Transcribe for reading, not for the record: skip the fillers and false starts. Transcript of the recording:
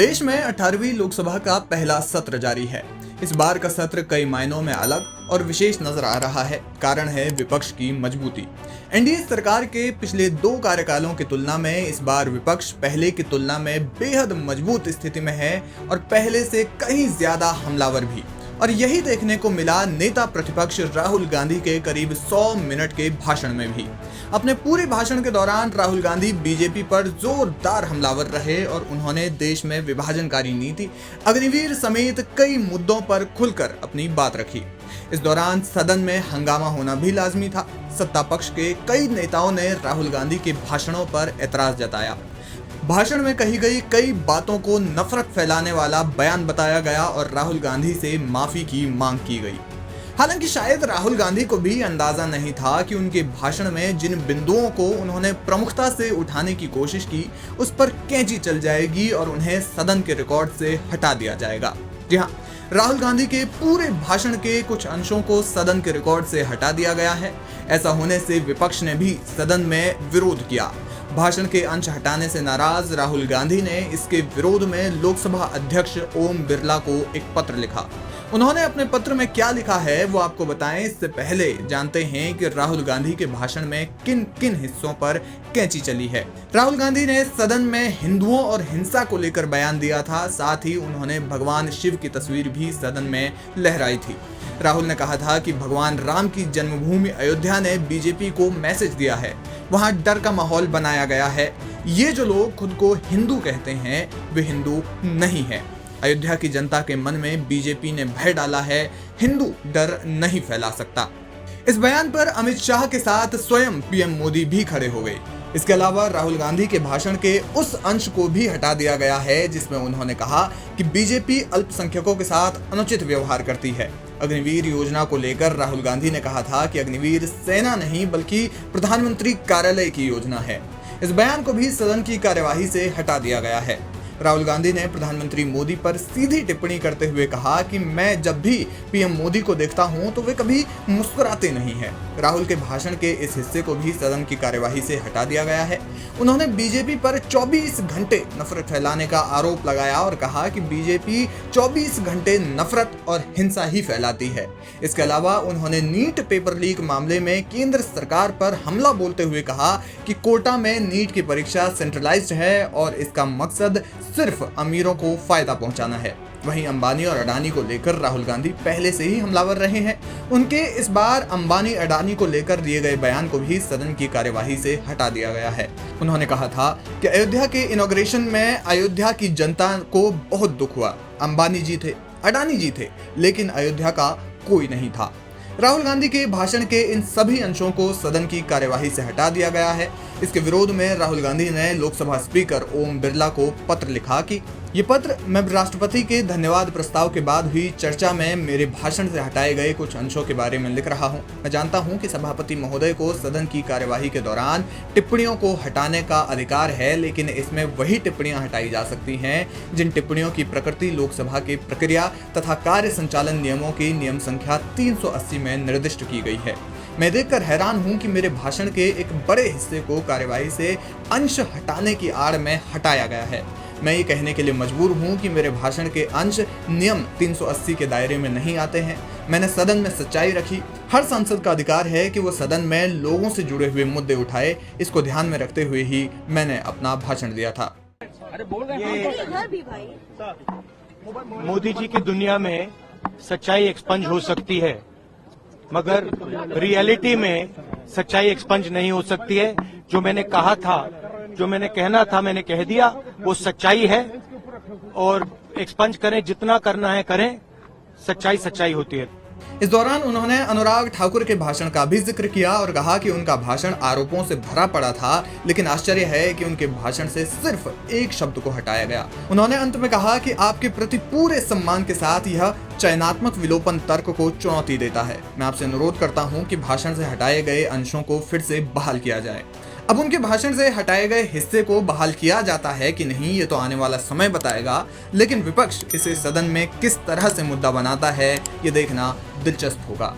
देश में 18वीं लोकसभा का पहला सत्र जारी है। इस बार का सत्र कई मायनों में अलग और विशेष नजर आ रहा है। कारण है विपक्ष की मजबूती। एनडीए सरकार के पिछले 2 कार्यकालों की तुलना में इस बार विपक्ष पहले की तुलना में बेहद मजबूत स्थिति में है और पहले से कहीं ज्यादा हमलावर भी। और यही देखने को मिला नेता प्रतिपक्ष राहुल गांधी के करीब 100 मिनट के भाषण में भी। अपने पूरे भाषण के दौरान राहुल गांधी बीजेपी पर जोरदार हमलावर रहे और उन्होंने देश में विभाजनकारी नीति, अग्निवीर समेत कई मुद्दों पर खुलकर अपनी बात रखी। इस दौरान सदन में हंगामा होना भी लाजमी था। सत्ता पक्ष के कई नेताओं ने राहुल गांधी के भाषणों पर एतराज जताया। भाषण में कही गई कई बातों को नफरत फैलाने वाला बयान बताया गया और राहुल गांधी से माफी की मांग की गई। हालांकि शायद राहुल गांधी को भी अंदाजा नहीं था कि उनके भाषण में जिन बिंदुओं को उन्होंने प्रमुखता से उठाने की कोशिश की उस पर कैंची चल जाएगी और उन्हें सदन के रिकॉर्ड से हटा दिया जाएगा। जी हाँ, राहुल गांधी के पूरे भाषण के कुछ अंशों को सदन के रिकॉर्ड से हटा दिया गया है। ऐसा होने से विपक्ष ने भी सदन में विरोध किया। भाषण के अंश हटाने से नाराज राहुल गांधी ने इसके विरोध में लोकसभा अध्यक्ष ओम बिरला को एक पत्र लिखा। उन्होंने अपने पत्र में क्या लिखा है वो आपको बताएं, इससे पहले जानते हैं कि राहुल गांधी के भाषण में किन किन हिस्सों पर कैंची चली है। राहुल गांधी ने सदन में हिंदुओं और हिंसा को लेकर बयान दिया था। साथ ही उन्होंने भगवान शिव की तस्वीर भी सदन में लहराई थी। राहुल ने कहा था कि भगवान राम की जन्मभूमि अयोध्या ने बीजेपी को मैसेज दिया है, वहां डर का माहौल बनाया गया है। ये जो लोग खुद को हिंदू कहते हैं वे हिंदू नहीं है। अयोध्या की जनता के मन में बीजेपी ने भय डाला है, हिंदू डर नहीं फैला सकता। इस बयान पर अमित शाह के साथ स्वयं पीएम मोदी भी खड़े हो गए। इसके अलावा राहुल गांधी के भाषण के उस अंश को भी हटा दिया गया है जिसमें उन्होंने कहा कि बीजेपी अल्पसंख्यकों के साथ अनुचित व्यवहार करती है। अग्निवीर योजना को लेकर राहुल गांधी ने कहा था कि अग्निवीर सेना नहीं बल्कि प्रधानमंत्री कार्यालय की योजना है। इस बयान को भी सदन की कार्यवाही से हटा दिया गया है। राहुल गांधी ने प्रधानमंत्री मोदी पर सीधी टिप्पणी करते हुए कहा कि मैं जब भी पीएम मोदी को देखता हूं तो वे कभी मुस्कुराते नहीं हैं। राहुल के भाषण के इस हिस्से को भी सदन की कार्यवाही से हटा दिया गया है। उन्होंने बीजेपी पर 24 घंटे नफरत फैलाने का आरोप लगाया और कहा कि बीजेपी 24 घंटे नफरत और हिंसा ही फैलाती है। इसके अलावा उन्होंने नीट पेपर लीक मामले में केंद्र सरकार पर हमला बोलते हुए कहा कि कोटा में नीट की परीक्षा सेंट्रलाइज्ड है और इसका मकसद सिर्फ अमीरों को फायदा पहुंचाना है। वहीं अंबानी और अडानी को लेकर राहुल गांधी पहले से ही हमलावर रहे हैं। उनके इस बार अंबानी अडानी को लेकर दिए गए बयान को भी सदन की कार्यवाही से हटा दिया गया है। उन्होंने कहा था कि अयोध्या के इनॉग्रेशन में अयोध्या की जनता को बहुत दुख हुआ। अंबानी जी थे, अडानी जी थे, लेकिन अयोध्या का कोई नहीं था। राहुल गांधी के भाषण के इन सभी अंशों को सदन की कार्यवाही से हटा दिया गया है। इसके विरोध में राहुल गांधी ने लोकसभा स्पीकर ओम बिरला को पत्र लिखा कि ये पत्र मैं राष्ट्रपति के धन्यवाद प्रस्ताव के बाद हुई चर्चा में मेरे भाषण से हटाए गए कुछ अंशों के बारे में लिख रहा हूं। मैं जानता हूं कि सभापति महोदय को सदन की कार्यवाही के दौरान टिप्पणियों को हटाने का अधिकार है, लेकिन इसमें वही टिप्पणियां हटाई जा सकती हैं जिन टिप्पणियों की प्रकृति लोकसभा के प्रक्रिया तथा कार्य संचालन नियमों की नियम संख्या 380 में निर्दिष्ट की गई है। मैं देखकर हैरान हूं कि मेरे भाषण के एक बड़े हिस्से को कार्यवाही से अंश हटाने की आड़ में हटाया गया है। मैं ये कहने के लिए मजबूर हूं कि मेरे भाषण के अंश नियम 380 के दायरे में नहीं आते हैं। मैंने सदन में सच्चाई रखी। हर सांसद का अधिकार है कि वो सदन में लोगों से जुड़े हुए मुद्दे उठाए। इसको ध्यान में रखते हुए ही मैंने अपना भाषण दिया था। मोदी जी की दुनिया में सच्चाई एक्सपंज हो सकती है, मगर रियलिटी में सच्चाई एक्सपंज नहीं हो सकती है। जो मैंने कहा था, जो मैंने कहना था, मैंने कह दिया, वो सच्चाई है। और एक्सपंज करें, जितना करना है करें, सच्चाई सच्चाई होती है। इस दौरान उन्होंने अनुराग ठाकुर के भाषण का भी जिक्र किया और कहा कि उनका भाषण आरोपों से भरा पड़ा था, लेकिन आश्चर्य है कि उनके भाषण से सिर्फ एक शब्द को हटाया गया। उन्होंने अंत में कहा कि आपके प्रति पूरे सम्मान के साथ यह चयनात्मक विलोपन तर्क को चुनौती देता है। मैं आपसे अनुरोध करता हूं कि भाषण से हटाए गए अंशों को फिर से बहाल किया जाए। अब उनके भाषण से हटाए गए हिस्से को बहाल किया जाता है कि नहीं ये तो आने वाला समय बताएगा, लेकिन विपक्ष इसे सदन में किस तरह से मुद्दा बनाता है ये देखना दिलचस्प होगा।